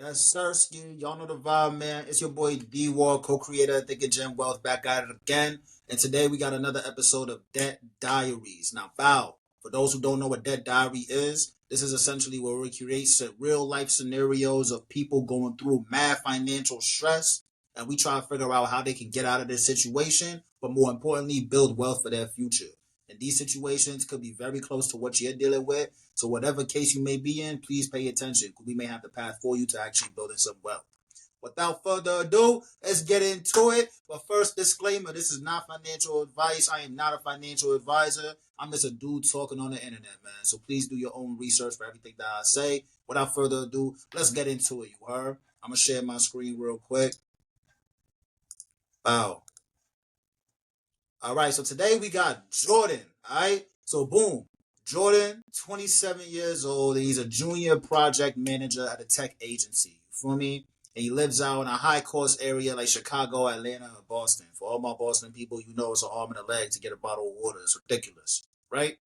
Yes, sir. Y'all know the vibe, man. It's your boy D Wall, co-creator of Think and Gem Wealth, back at it again. And today we got another episode of Debt Diaries. Now, for those who don't know what Debt Diary is, this is essentially where we create real life scenarios of people going through mad financial stress, and we try to figure out how they can get out of this situation, but more importantly, build wealth for their future. And these situations could be very close to what you're dealing with. So whatever case you may be in, please pay attention, because we may have the path for you to actually building some wealth. Without further ado, let's get into it. But first, disclaimer, this is not financial advice. I am not a financial advisor. I'm just a dude talking on the internet, man. So please do your own research for everything that I say. Without further ado, let's get into it, you heard? I'm going to share my screen real quick. Wow. All right, so today we got Jordan, all right? So boom, Jordan, 27 years old, and he's a junior project manager at a tech agency, you feel me? And he lives out in a high-cost area like Chicago, Atlanta, or Boston. For all my Boston people, you know it's an arm and a leg to get a bottle of water. It's ridiculous, right?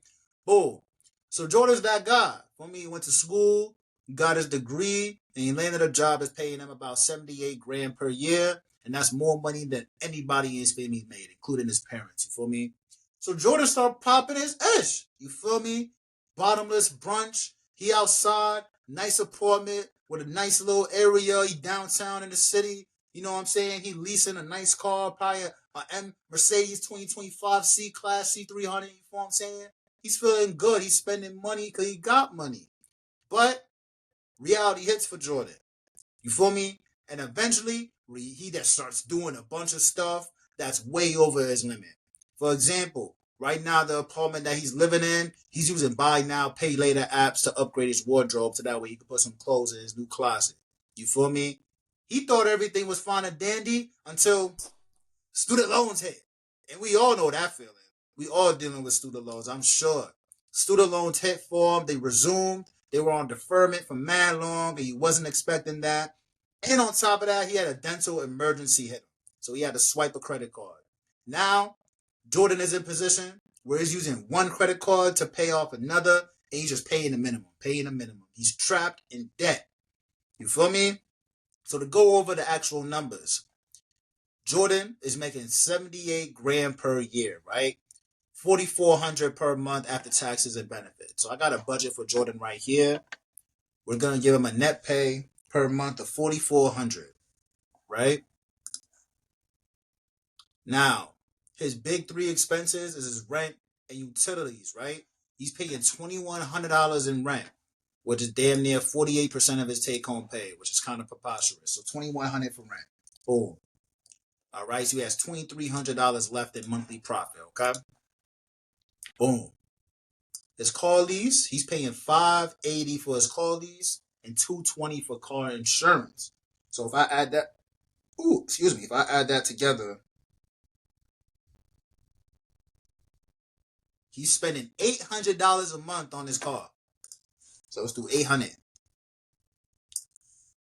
Boom. So Jordan's that guy. For me, he went to school, got his degree, and he landed a job that's paying him about 78 grand per year. And that's more money than anybody in his family made, including his parents. You feel me? So Jordan started popping his ish. You feel me? Bottomless brunch. He outside, nice apartment with a nice little area. He downtown in the city. You know what I'm saying? He leasing a nice car, probably a M Mercedes 2025 C Class C300. You know what I'm saying? He's feeling good. He's spending money because he got money. But reality hits for Jordan. You feel me? And eventually, he just starts doing a bunch of stuff that's way over his limit. For example, right now, the apartment that he's living in, he's using buy now, pay later apps to upgrade his wardrobe so that way he can put some clothes in his new closet. You feel me? He thought everything was fine and dandy until student loans hit. And we all know that feeling. We all dealing with student loans, I'm sure. Student loans hit for him. They resumed. They were on deferment for mad long, and he wasn't expecting that. And on top of that, he had a dental emergency hit him. So he had to swipe a credit card. Now, Jordan is in position where he's using one credit card to pay off another, and he's just paying the minimum. He's trapped in debt. You feel me? So to go over the actual numbers, Jordan is making 78 grand per year, right? 4,400 per month after taxes and benefits. So I got a budget for Jordan right here. We're gonna give him a net pay per month of 4,400, right? Now, his big three expenses is his rent and utilities, right? He's paying $2,100 in rent, which is damn near 48% of his take-home pay, which is kind of preposterous. So $2,100 for rent. Boom. All right, so he has $2,300 left in monthly profit, okay? Boom. His car lease, he's paying $580 for his car lease and $220 for car insurance. So if I add that, if I add that together, he's spending $800 a month on his car. So let's do 800.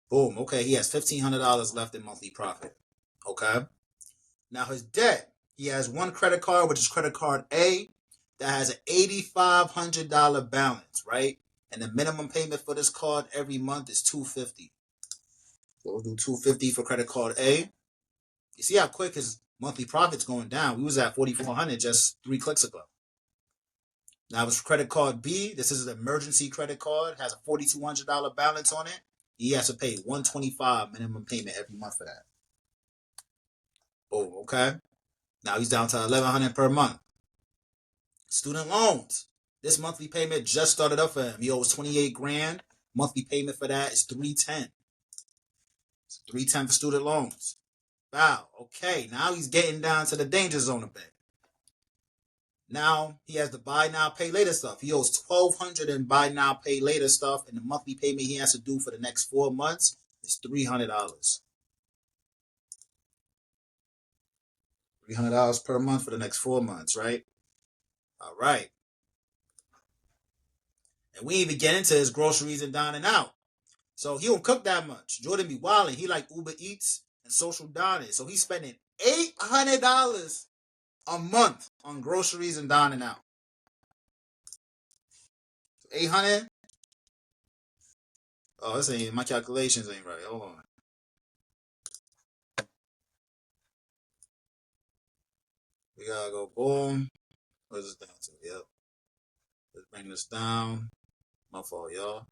Boom. Okay, he has $1,500 left in monthly profit. Okay. Now his debt, he has one credit card, which is credit card A, that has an $8,500 balance, right? And the minimum payment for this card every month is $250. So we'll do $250 for credit card A. You see how quick his monthly profit's going down. We was at $4,400 just 3 clicks ago. Now his credit card B, this is an emergency credit card, has a $4,200 balance on it. He has to pay $125 minimum payment every month for that. Oh, okay. Now he's down to $1,100 per month. Student loans. This monthly payment just started up for him. He owes 28 grand. Monthly payment for that is $310. It's $310 for student loans. Wow. Okay. Now he's getting down to the danger zone a bit. Now he has the buy now, pay later stuff. He owes $1,200 in buy now, pay later stuff, and the monthly payment he has to do for the next 4 months is $300. $300 per month for the next 4 months, right? All right. And we even get into his groceries and dining out. So he don't cook that much. Jordan be wilding. He like Uber Eats and social dining. So he's spending $800 a month on groceries and dining out. So 800. Oh, this ain't, my calculations ain't right. Hold on. We gotta go boom. Where's this down to? Yep. Let's bring this down. My fault, y'all.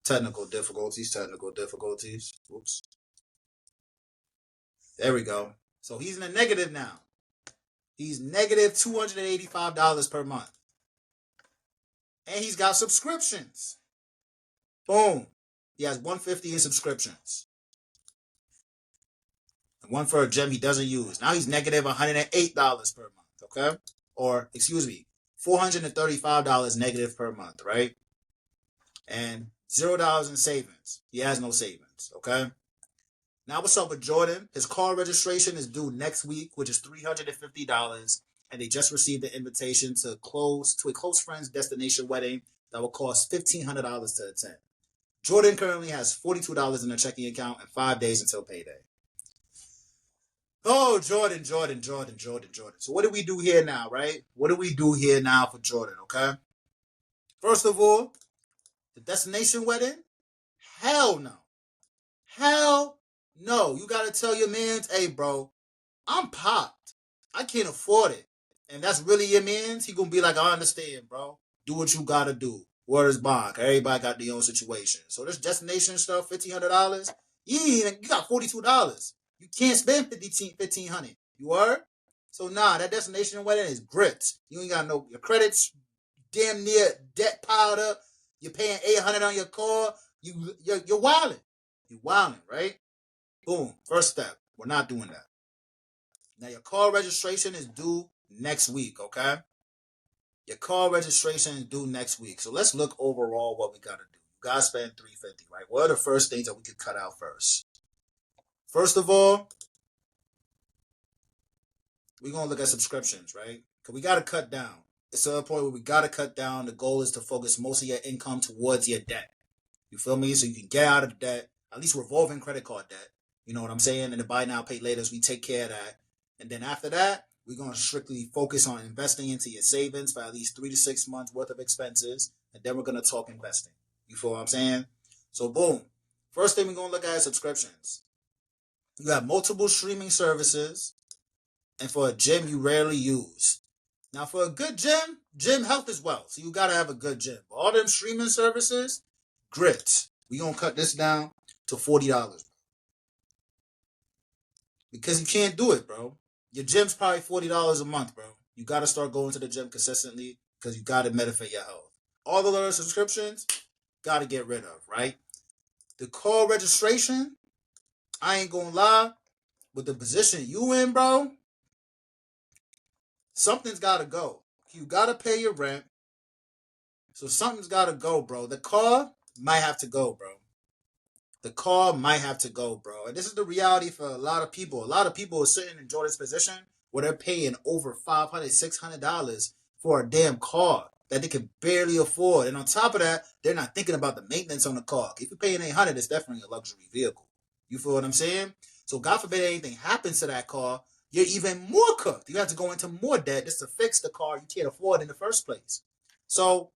Technical difficulties. Oops. There we go. So he's in the negative now. He's negative $285 per month. And he's got subscriptions. Boom. He has 150 in subscriptions. And one for a gym he doesn't use. Now he's negative $108 per month, okay? Or, excuse me, $435 negative per month, right? And $0 in savings. He has no savings, okay? Now what's up with Jordan? His car registration is due next week, which is $350. And they just received the invitation to a close friend's destination wedding that will cost $1,500 to attend. Jordan currently has $42 in a checking account and 5 days until payday. Oh, Jordan. So what do we do here now, right? What do we do here now for Jordan, okay? First of all, the destination wedding? Hell no. Hell no. You got to tell your mans, hey, bro, I'm popped. I can't afford it. And that's really your mans? He going to be like, I understand, bro. Do what you got to do. Word is bond. Everybody got their own situation. So this destination stuff, $1,500, you got $42. You can't spend $1,500. You heard? So nah, that destination wedding is grits. You ain't got no, your credits damn near debt piled up. You're paying $800 on your car. You're wilding. You're wilding, right? Boom. First step. We're not doing that. Now your car registration is due next week, okay? Your car registration is due next week. So let's look overall what we gotta do. You gotta spend $350, right? What are the first things that we could cut out first? First of all, we're gonna look at subscriptions, right? Because we gotta cut down. It's to a point where we gotta cut down. The goal is to focus most of your income towards your debt. You feel me? So you can get out of debt, at least revolving credit card debt. You know what I'm saying? And the buy now, pay later, we take care of that. And then after that, we're going to strictly focus on investing into your savings for at least 3 to 6 months worth of expenses. And then we're going to talk investing. You feel what I'm saying? So boom. First thing we're going to look at is subscriptions. You have multiple streaming services. And for a gym, you rarely use. Now for a good gym health is wealth. So you got to have a good gym. All them streaming services, grits. We're going to cut this down to $40. Because you can't do it, bro. Your gym's probably $40 a month, bro. You got to start going to the gym consistently because you got to benefit your health. All the other subscriptions, got to get rid of, right? The call registration, I ain't going to lie, with the position you in, bro, something's got to go. You got to pay your rent. So something's got to go, bro. The car might have to go, bro. The car might have to go, bro. And this is the reality for a lot of people. A lot of people are sitting in Jordan's position where they're paying over $500, $600 for a damn car that they can barely afford. And on top of that, they're not thinking about the maintenance on the car. If you're paying $800, it's definitely a luxury vehicle. You feel what I'm saying? So God forbid anything happens to that car, you're even more cooked. You have to go into more debt just to fix the car you can't afford in the first place. So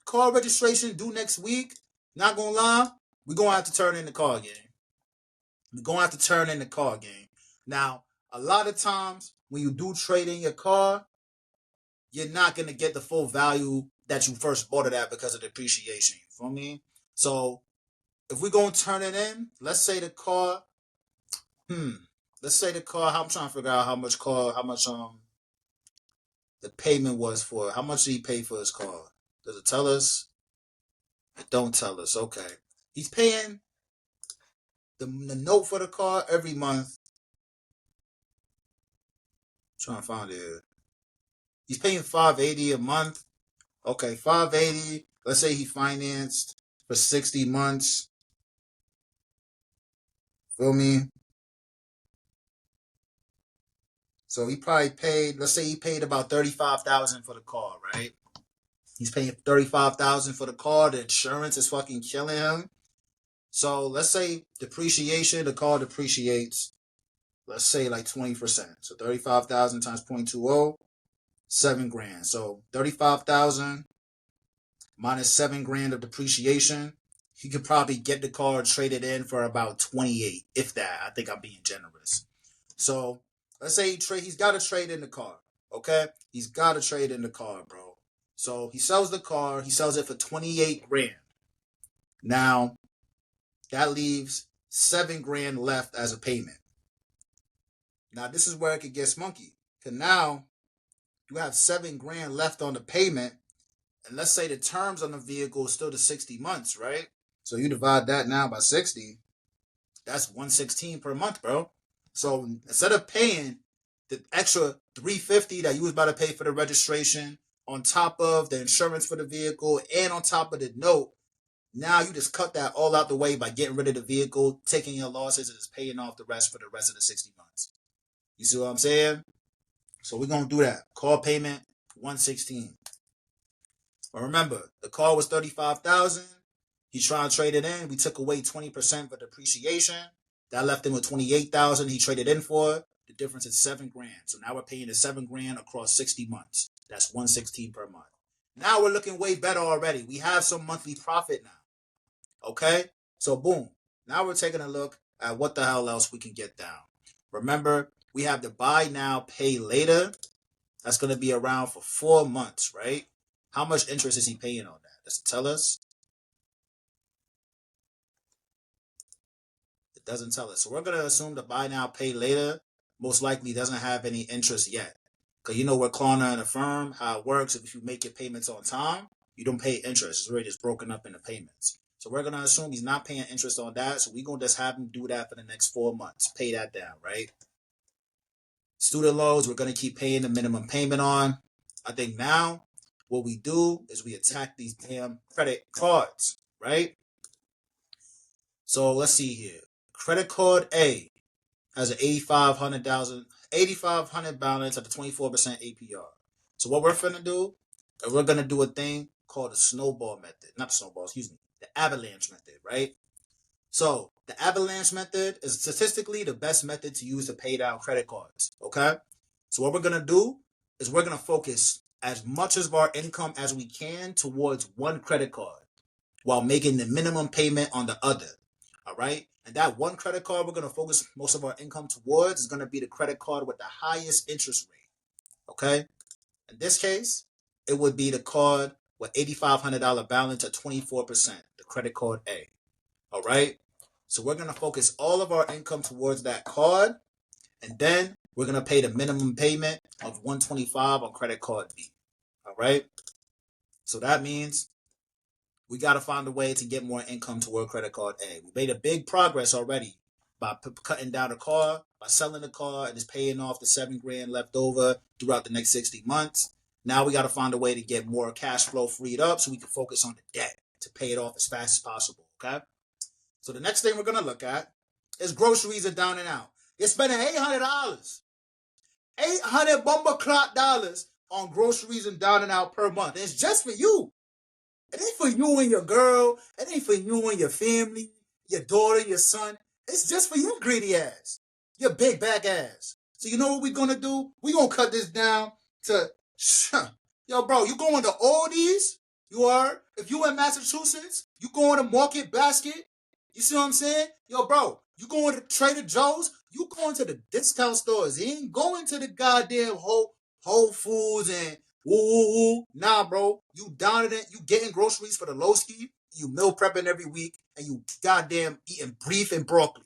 car registration due next week. Not gonna lie, we're going to have to turn in the car game. We're going to have to turn in the car game. Now, a lot of times when you do trade in your car, you're not going to get the full value that you first bought it at because of depreciation. You feel me? So if we're going to turn it in, let's say the car, I'm trying to figure out how much the payment was for. How much did he pay for his car? Does it tell us? It don't tell us. Okay. He's paying the note for the car every month. I'm trying to find it. He's paying $580 a month. Okay, $580. Let's say he financed for 60 months. Feel me? So he probably paid, let's say he paid about $35,000 for the car, right? He's paying $35,000 for the car. The insurance is fucking killing him. So let's say depreciation, the car depreciates, let's say like 20%. So 35,000 times 0.20, $7,000. So 35,000 minus $7,000 of depreciation. he could probably get the car traded in for about 28, if that. I think I'm being generous. So let's say he's got to trade in the car. Okay, he's got to trade in the car, bro. So he sells the car. He sells it for 28 grand. Now that leaves 7 grand left as a payment. Now this is where it could get spunky. Cause now you have 7 grand left on the payment, and let's say the terms on the vehicle is still the 60 months, right? So you divide that now by 60, that's 116 per month, bro. So instead of paying the extra 350 that you was about to pay for the registration, on top of the insurance for the vehicle, and on top of the note, now you just cut that all out the way by getting rid of the vehicle, taking your losses, and just paying off the rest for the rest of the 60 months. You see what I'm saying? So we're going to do that. Car payment, 116. But remember, the car was 35,000. He's trying to trade it in. We took away 20% for depreciation. That left him with 28,000. He traded in for it. The difference is 7 grand. So now we're paying the 7 grand across 60 months. That's 116 per month. Now we're looking way better already. We have some monthly profit now. Okay? So boom. Now we're taking a look at what the hell else we can get down. Remember, we have the buy now, pay later. That's going to be around for 4 months, right? How much interest is he paying on that? Does it tell us? It doesn't tell us. So we're going to assume the buy now, pay later most likely doesn't have any interest yet. Because you know we're Klarna and Affirm, how it works. If you make your payments on time, you don't pay interest. It's already just broken up into payments. So we're going to assume he's not paying interest on that. So we're going to just have him do that for the next 4 months. Pay that down, right? Student loans, we're going to keep paying the minimum payment on. I think now what we do is we attack these damn credit cards, right? So let's see here. Credit card A has an $8,500 balance at the 24% APR. So what we're finna do is we're gonna do a thing called the snowball method. Not the snowball, excuse me. The avalanche method, right? So the avalanche method is statistically the best method to use to pay down credit cards. Okay? So what we're gonna do is we're gonna focus as much of our income as we can towards one credit card while making the minimum payment on the other. All right? And that one credit card we're going to focus most of our income towards is going to be the credit card with the highest interest rate. Okay? In this case, it would be the card with $8,500 balance at 24%, the credit card A. All right? So we're going to focus all of our income towards that card, and then we're going to pay the minimum payment of $125 on credit card B. All right? So that means we got to find a way to get more income toward credit card A. We made a big progress already by cutting down the car, by selling the car, and just paying off the 7 grand left over throughout the next 60 months. Now we got to find a way to get more cash flow freed up so we can focus on the debt to pay it off as fast as possible, okay? So the next thing we're going to look at is groceries are down and out. You're spending $800, 800 bumper clock dollars on groceries and down and out per month. And it's just for you. It ain't for you and your girl. It ain't for you and your family, your daughter, your son. It's just for you, greedy ass. Your big back ass. So you know what we're going to do? We're going to cut this down to, yo, bro, you going to Aldi's? You are? If you in Massachusetts, you going to Market Basket? You see what I'm saying? Yo, bro, you going to Trader Joe's? You going to the discount stores. You ain't going to the goddamn Whole Foods and woo. Nah, bro. You down it. You getting groceries for the low ski. You meal prepping every week. And you goddamn eating beef and broccoli.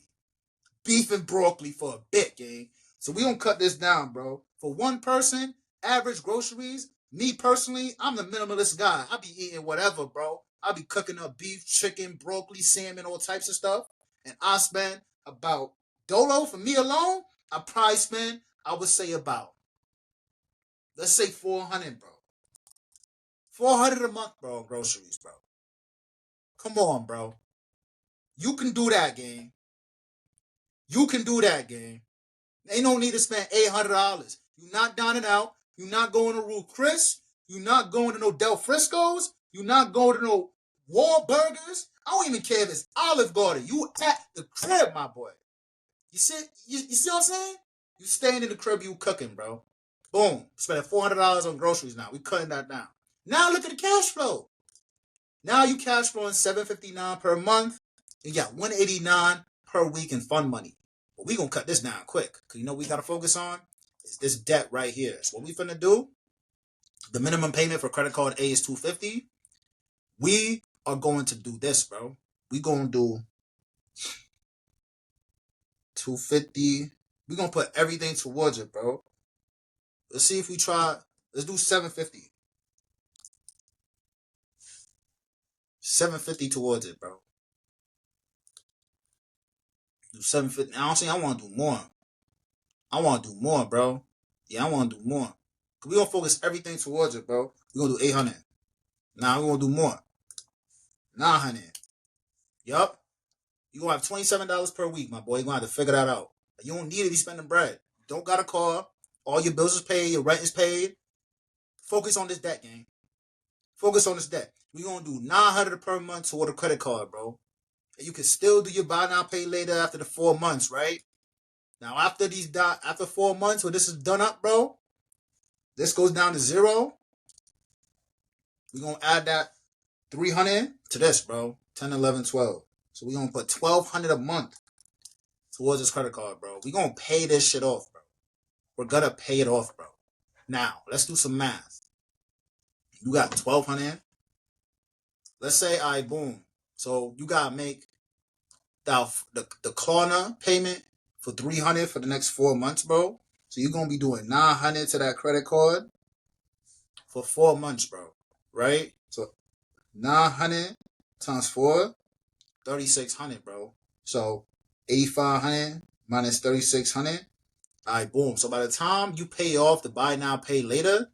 Beef and broccoli for a bit, gang. So we gonna cut this down, bro. For one person, average groceries, me personally, I'm the minimalist guy. I be eating whatever, bro. I be cooking up beef, chicken, broccoli, salmon, all types of stuff. And I spend about, Dolo, for me alone, I probably spend, I would say about, let's say 400, bro. 400 a month, bro, on groceries, bro. Come on, bro. You can do that, gang. You can do that, gang. Ain't no need to spend $800. You not down and out. You not going to Ruth Chris. You not going to no Del Frisco's. You not going to no Wahlburgers. I don't even care if it's Olive Garden. You at the crib, my boy. You see what I'm saying? You staying in the crib, you cooking, bro. Boom. Spending $400 on groceries now. We cutting that down. Now look at the cash flow. Now you cash flowing $759 per month. You got $189 per week in fund money. But we gonna cut this down quick. Cause you know what we gotta focus on? Is this debt right here. So what we finna do, the minimum payment for credit card A is $250. We are going to do this, bro. We gonna do $250. We gonna put everything towards it, bro. Let's see if we try. Let's do $750. $750 towards it, bro. Do $750. I want to do more. I want to do more, bro. Yeah, I want to do more. Cause we gonna focus everything towards it, bro. We gonna do 800. Now we gonna do more. 900. Yup. You gonna have $27 per week, my boy. You gonna have to figure that out. You don't need to be spending bread. Don't got a car. All your bills is paid. Your rent is paid. Focus on this debt, gang. Focus on this debt. We gonna do $900 per month toward a credit card, bro. And you can still do your buy now, pay later after the 4 months, right? Now after 4 months, when this is done up, bro, this goes down to 0. We're gonna add that 300 to this, bro. 10, 11, 12. So we're gonna put $1,200 a month towards this credit card, bro. We're gonna pay this shit off, bro. We're gonna pay it off, bro. Now, let's do some math. You got $1,200. Let's say, all right, boom. So you gotta make the corner payment for $300 for the next 4 months, bro. So you're gonna be doing $900 to that credit card for 4 months, bro. Right? So 900 times 4, 3,600, bro. So 8,500 minus 3,600. All right, boom. So by the time you pay off the buy now, pay later,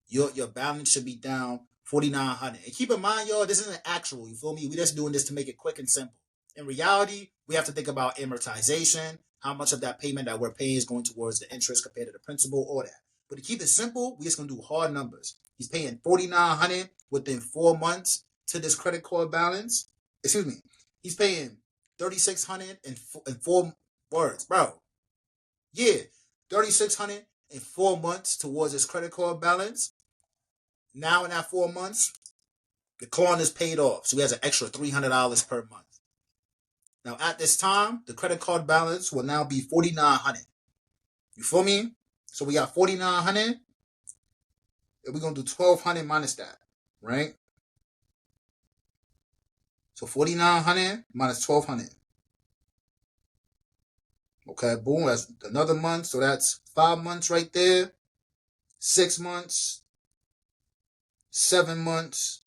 your balance should be down 4,900. And keep in mind, y'all, this isn't actual. You feel me? We just doing this to make it quick and simple. In reality, we have to think about amortization, how much of that payment that we're paying is going towards the interest compared to the principal, all that. But to keep it simple, we just gonna do hard numbers. He's paying 4,900 within 4 months to this credit card balance. Excuse me. He's paying 3,600 in 4 words, bro. Yeah, 3,600 in 4 months towards his credit card balance. Now in that 4 months, the corner is paid off, so he has an extra $300 per month. Now at this time, the credit card balance will now be 4,900. You feel me? So we got 4,900, and we're gonna do 1,200 minus that, right? So 4,900 minus 1,200. Okay, boom. That's another month, so that's 5 months right there. 6 months. 7 months.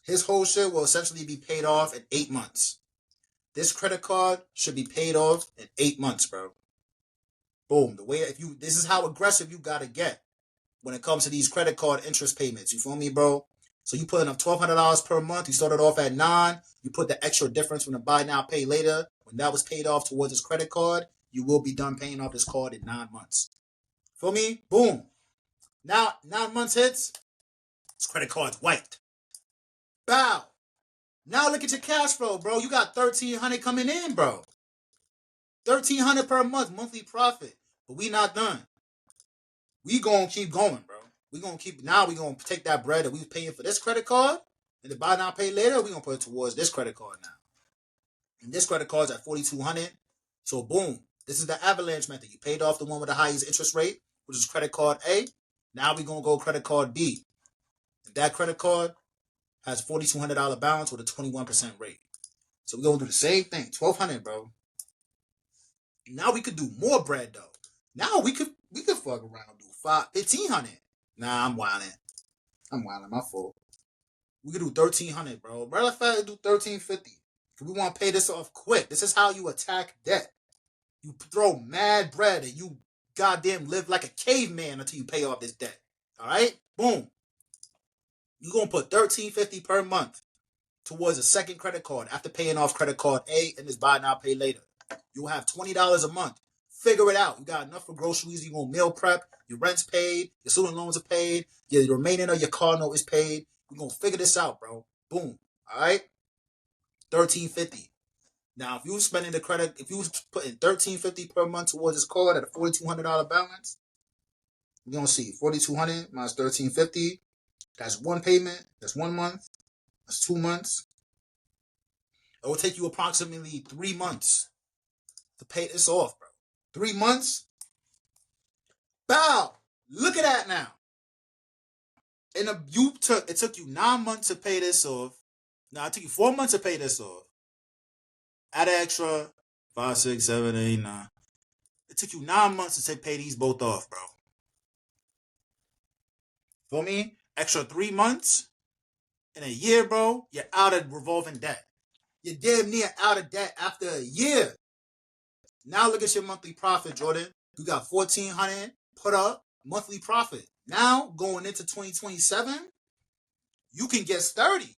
His whole shit will essentially be paid off in 8 months. This credit card should be paid off in 8 months, bro. Boom. This is how aggressive you gotta get when it comes to these credit card interest payments. You feel me, bro? So you putting up $1,200 per month. You started off at 9. You put the extra difference from the buy now, pay later. When that was paid off towards his credit card, you will be done paying off this card in 9 months. Feel me? Boom. Now 9 months hits. This credit card's wiped. Bow. Now look at your cash flow, bro. You got $1,300 coming in, bro. $1,300 per month monthly profit. But we not done. We gonna keep going, bro. We gonna take that bread that we was paying for this credit card and the buy now pay later. We gonna put it towards this credit card now. And this credit card's at $4,200. So boom, this is the Avalanche Method. You paid off the one with the highest interest rate, which is credit card A. Now we gonna go credit card B. That credit card has $4,200 balance with a 21% rate. So we're gonna do the same thing, $1,200, bro. Now we could do more bread though. Now we could fuck around and do $1,500. Nah, I'm wilding. My fault. We could do $1,300, bro. Matter of fact, do $1,350. We want to pay this off quick. This is how you attack debt. You throw mad bread and you goddamn live like a caveman until you pay off this debt. All right? Boom. You're going to put $1,350 per month towards a second credit card after paying off credit card A and this buy now, pay later. You'll have $20 a month. Figure it out. You got enough for groceries. You're going to meal prep. Your rent's paid. Your student loans are paid. The remaining of your car note is paid. We're going to figure this out, bro. Boom. All right? $1,350. Now, if you was putting $1,350 per month towards this card at a $4,200 balance, we're going to see $4,200 minus $1,350. That's one payment. That's 1 month. That's 2 months. It will take you approximately 3 months to pay this off, bro. 3 months? Bow! Look at that now. And it took you 9 months to pay this off. Now, it took you 4 months to pay this off. Add an extra 5, 6, 7, 8, 9. It took you 9 months to pay these both off, bro. Feel me? Extra 3 months in a year, bro. You're out of revolving debt. You're damn near out of debt after a year. Now look at your monthly profit, Jordan. You got $1,400 put up monthly profit. Now going into 2027, you can get sturdy.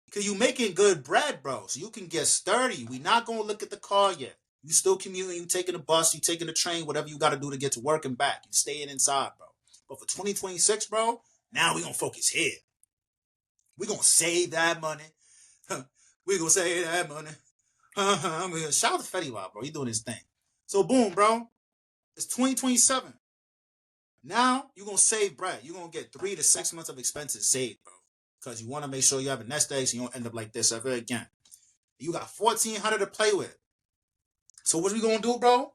Because you making good bread, bro. So you can get sturdy. We not going to look at the car yet. You still commuting. You taking the bus. You taking the train. Whatever you got to do to get to work and back. You staying inside, bro. But for 2026, bro, now we going to focus here. We going to save that money. We going to save that money. Shout out to Fetty Wap, bro. He doing his thing. So boom, bro. It's 2027. Now you're going to save bread. You're going to get 3 to 6 months of expenses saved, bro. Because you want to make sure you have a nest egg so you don't end up like this ever again. You got $1,400 to play with. So what we going to do, bro?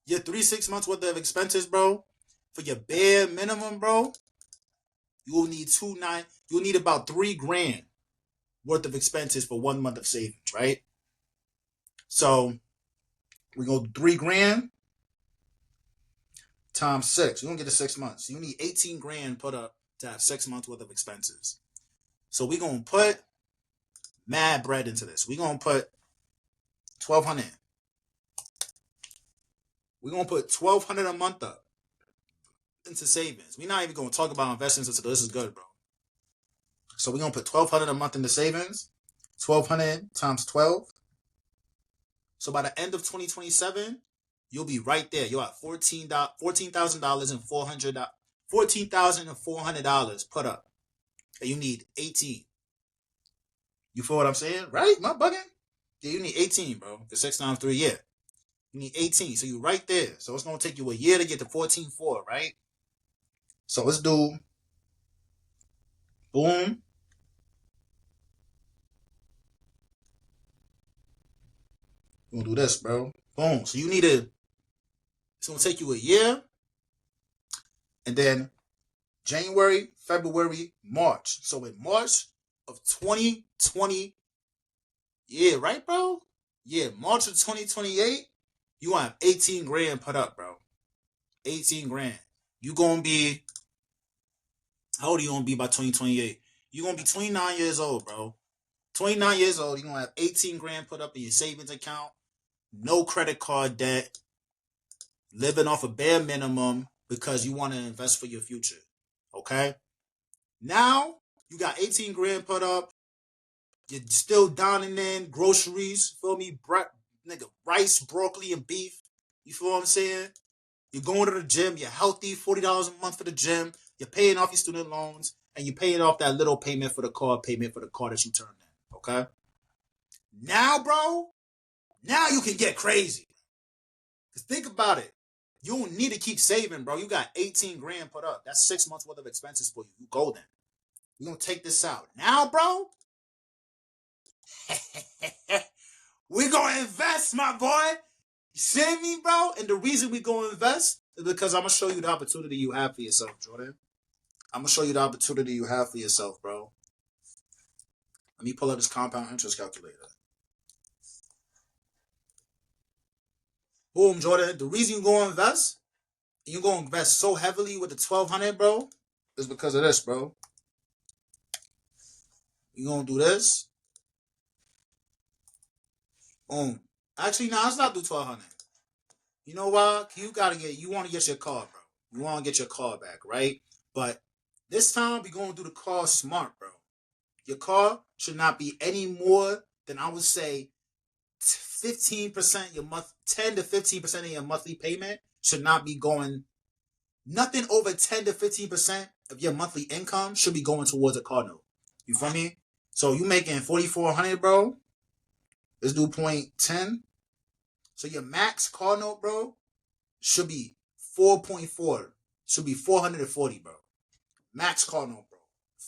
Your 3-6 months worth of expenses, bro. For your bare minimum, bro. You'll need you'll need about $3,000 worth of expenses for 1 month of savings, right? So we go $3,000 times 6. You don't get to 6 months. You need $18,000 put up to have 6 months worth of expenses. So we're going to put mad bread into this. We're going to put $1,200. We're going to put $1,200 a month up into savings. We're not even going to talk about investments until this is good, bro. So we're going to put $1,200 a month into savings. $1,200 times 12. So by the end of 2027, you'll be right there. You'll have $14,400 put up. And you need 18. You feel what I'm saying? Right? Am I bugging? Yeah, you need 18, bro. The 6 times 3, yeah. You need 18. So you're right there. So it's going to take you a year to get to 14.4, right? So let's do, boom. We're going to do this, bro. Boom. So it's going to take you a year. And then January, February, March. So in March of 2020, yeah, right, bro? Yeah, March of 2028, you want to have $18,000 put up, bro. $18,000. You going to be, how old are you going to be by 2028? You're going to be 29 years old, bro. 29 years old, you're going to have $18,000 put up in your savings account. No credit card debt. Living off a bare minimum because you want to invest for your future. Okay? Now, you got $18,000 put up. You're still dining in groceries. Feel me? Rice, broccoli, and beef. You feel what I'm saying? You're going to the gym. You're healthy. $40 a month for the gym. You're paying off your student loans. And you're paying off that little payment for the car that you turned in. Okay? Now, bro, now you can get crazy. Because think about it. You don't need to keep saving, bro. You got $18,000 put up. That's 6 months worth of expenses for you. You golden. We're going to take this out. Now, bro, we're going to invest, my boy. You see me, bro? And the reason we're going to invest is because I'm going to show you the opportunity you have for yourself, Jordan. I'm going to show you the opportunity you have for yourself, bro. Let me pull up this compound interest calculator. Boom, Jordan. The reason you're going to invest, and you're going to invest so heavily with the $1,200, bro, is because of this, bro. You're going to do this. Boom. Actually, no, let's not do $1,200. You know why? You want to get your car, bro. You want to get your car back, right? But this time, we're going to do the car smart, bro. Your car should not be any more than, I would say, 15% 10 to 15% of your monthly payment should not be going, nothing over 10 to 15% of your monthly income should be going towards a car note. You feel me? So you making $4,400, bro. Let's do 0.10. So your max car note, bro, should be 4.4. Should be $440, bro. Max car note, bro.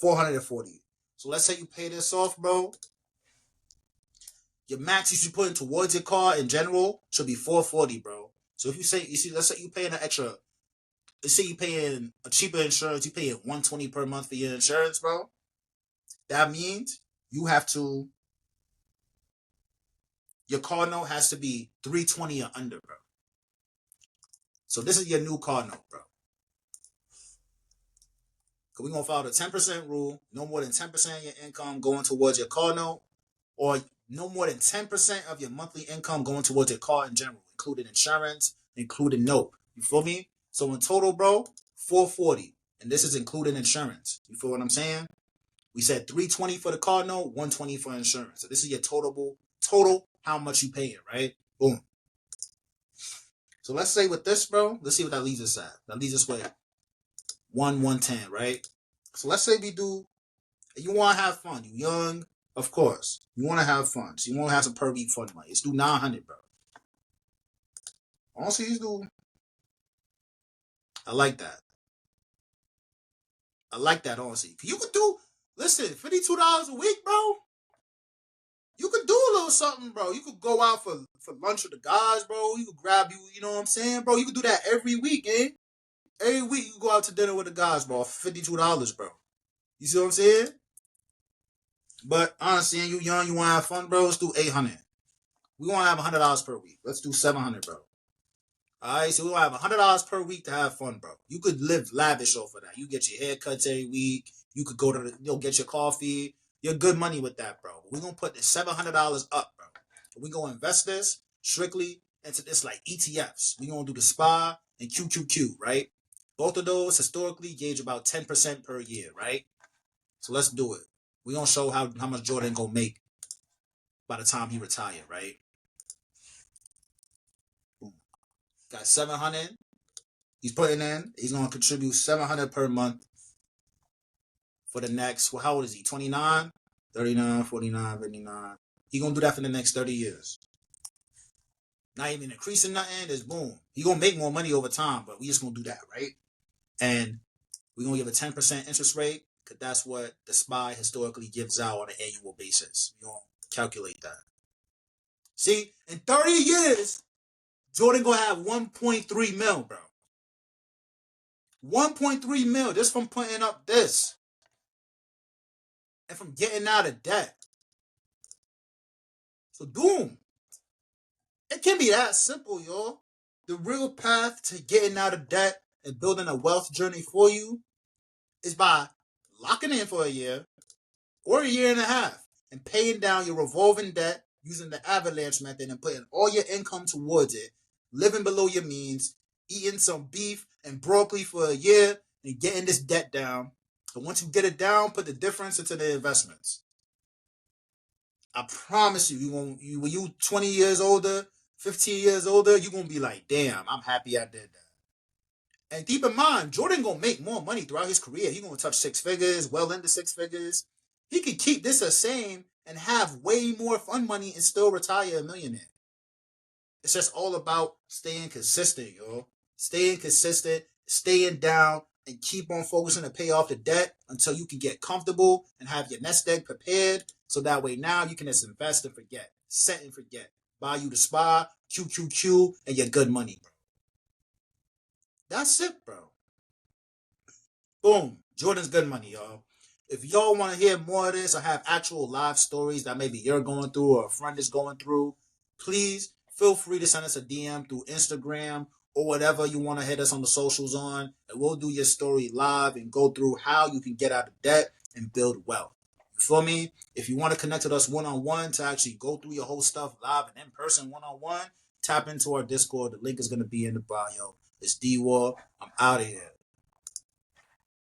$440. So let's say you pay this off, bro. Your max you should put in towards your car in general should be $440, bro. So if you say, let's say you paying an extra, let's say you paying a cheaper insurance, you paying $120 per month for your insurance, bro. That means you have to, your car note has to be $320 or under, bro. So this is your new car note, bro. We're going to follow the 10% rule. No more than 10% of your income going towards your car note, or no more than 10% of your monthly income going towards your car in general, including insurance, including note. You feel me? So in total, bro, $440. And this is including insurance. You feel what I'm saying? We said $320 for the car note, $120 for insurance. So this is your total how much you paying, right? Boom. So let's say with this, bro, let's see what that leaves us at. That leaves us with 110, right? So let's say we do, you want to have fun. You young, of course. You want to have fun. So you want to have some per week fun money. Let's do 900, bro. Honestly, let's do, I like that. I like that, honestly. You could do, listen, $52 a week, bro. You could do a little something, bro. You could go out for lunch with the guys, bro. You could grab you know what I'm saying, bro? You could do that every week, eh? Every week you go out to dinner with the guys, bro. $52, bro. You see what I'm saying? But honestly, you young, you want to have fun, bro? Let's do 800. We want to have $100 per week. Let's do 700, bro. All right, so we want to have $100 per week to have fun, bro. You could live lavish off of that. You get your haircuts every week. You could go to get your coffee. You're good money with that, bro. We're going to put the $700 up, bro. We're going to invest this strictly into this like ETFs. We're going to do the SPY and QQQ, right? Both of those historically gauge about 10% per year, right? So let's do it. We're going to show how much Jordan going to make by the time he retire, right? Boom. Got 700. He's putting in. He's going to contribute 700 per month for the next, well, how old is he? 29, 39, 49, 59. He's going to do that for the next 30 years. Not even increasing nothing. Just boom. He's going to make more money over time, but we just going to do that, right? And we're going to give a 10% interest rate because that's what the SPY historically gives out on an annual basis. We're going to calculate that. See, in 30 years, Jordan going to have 1.3 mil, bro. 1.3 mil just from putting up this. And from getting out of debt. So, boom. It can be that simple, y'all. The real path to getting out of debt and building a wealth journey for you is by locking in for a year or a year and a half and paying down your revolving debt using the Avalanche Method and putting all your income towards it, living below your means, eating some beef and broccoli for a year and getting this debt down. And once you get it down, put the difference into the investments. I promise you, when you 20 years older, 15 years older, you're going to be like, damn, I'm happy I did that. And keep in mind, Jordan going to make more money throughout his career. He's going to touch 6 figures, well into 6 figures. He could keep this the same and have way more fun money and still retire a millionaire. It's just all about staying consistent, yo. Staying consistent, staying down, and keep on focusing to pay off the debt until you can get comfortable and have your nest egg prepared. So that way now you can just invest and forget. Set and forget. Buy you the SPY, QQQ, and your good money, bro. That's it, bro. Boom. Jordan's good money, y'all. If y'all want to hear more of this or have actual live stories that maybe you're going through or a friend is going through, please feel free to send us a DM through Instagram or whatever you want to hit us on the socials on, and we'll do your story live and go through how you can get out of debt and build wealth. You feel me? If you want to connect with us one-on-one to actually go through your whole stuff live and in person one-on-one, tap into our Discord. The link is going to be in the bio. It's D-War. I'm out of here.